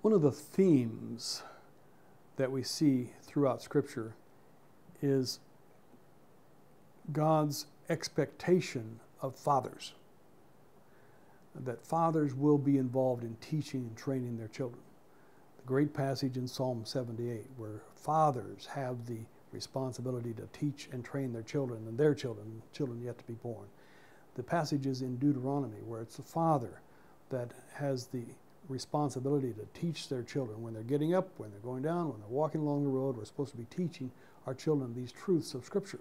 One of the themes that we see throughout Scripture is God's expectation of fathers, that fathers will be involved in teaching and training their children. The great passage in Psalm 78 where fathers have the responsibility to teach and train their children and their children, children yet to be born. The passages in Deuteronomy where it's the father that has the responsibility to teach their children. When they're getting up, when they're going down, when they're walking along the road, we're supposed to be teaching our children these truths of Scripture.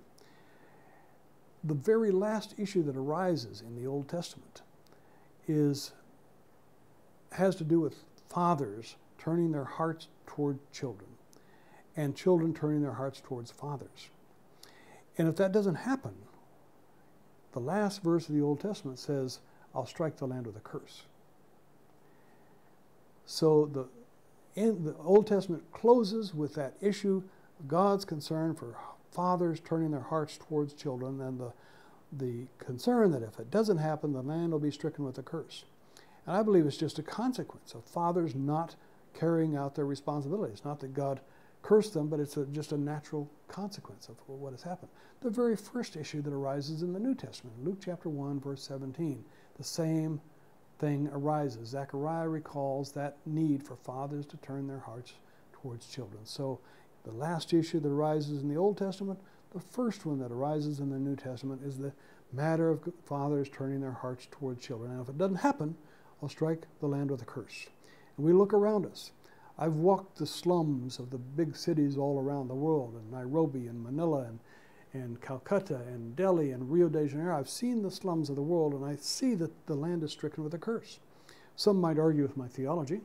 The very last issue that arises in the Old Testament has to do with fathers turning their hearts toward children and children turning their hearts towards fathers. And if that doesn't happen, the last verse of the Old Testament says, I'll strike the land with a curse. So the Old Testament closes with that issue of God's concern for fathers turning their hearts towards children and the concern that if it doesn't happen, the land will be stricken with a curse. And I believe it's just a consequence of fathers not carrying out their responsibilities. Not that God cursed them, but it's just a natural consequence of what has happened. The very first issue that arises in the New Testament, Luke chapter 1, verse 17, the same thing arises. Zechariah recalls that need for fathers to turn their hearts towards children. So the last issue that arises in the Old Testament, the first one that arises in the New Testament is the matter of fathers turning their hearts towards children. And if it doesn't happen, I'll strike the land with a curse. And we look around us. I've walked the slums of the big cities all around the world, in Nairobi and Manila and Calcutta and Delhi and Rio de Janeiro. I've seen the slums of the world, and I see that the land is stricken with a curse. Some might argue with my theology.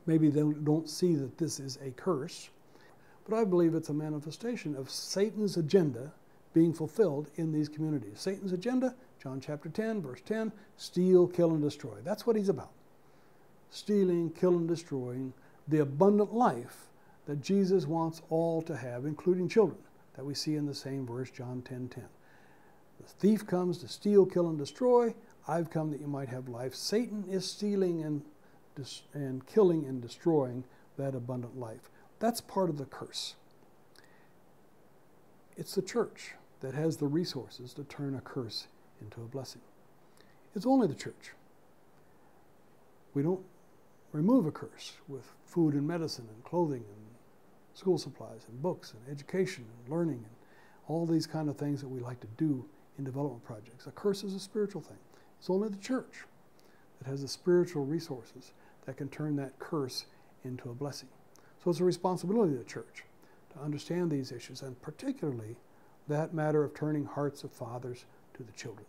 Maybe they don't see that this is a curse. But I believe it's a manifestation of Satan's agenda being fulfilled in these communities. Satan's agenda, John chapter 10, verse 10, steal, kill, and destroy. That's what he's about. Stealing, killing, destroying the abundant life that Jesus wants all to have, including children, that we see in the same verse, John 10:10. The thief comes to steal, kill, and destroy. I've come that you might have life. Satan is stealing and killing and destroying that abundant life. That's part of the curse. It's the church that has the resources to turn a curse into a blessing. It's only the church. We don't remove a curse with food and medicine and clothing and school supplies and books and education and learning and all these kind of things that we like to do in development projects. A curse is a spiritual thing. It's only the church that has the spiritual resources that can turn that curse into a blessing. So it's a responsibility of the church to understand these issues, and particularly that matter of turning hearts of fathers to the children.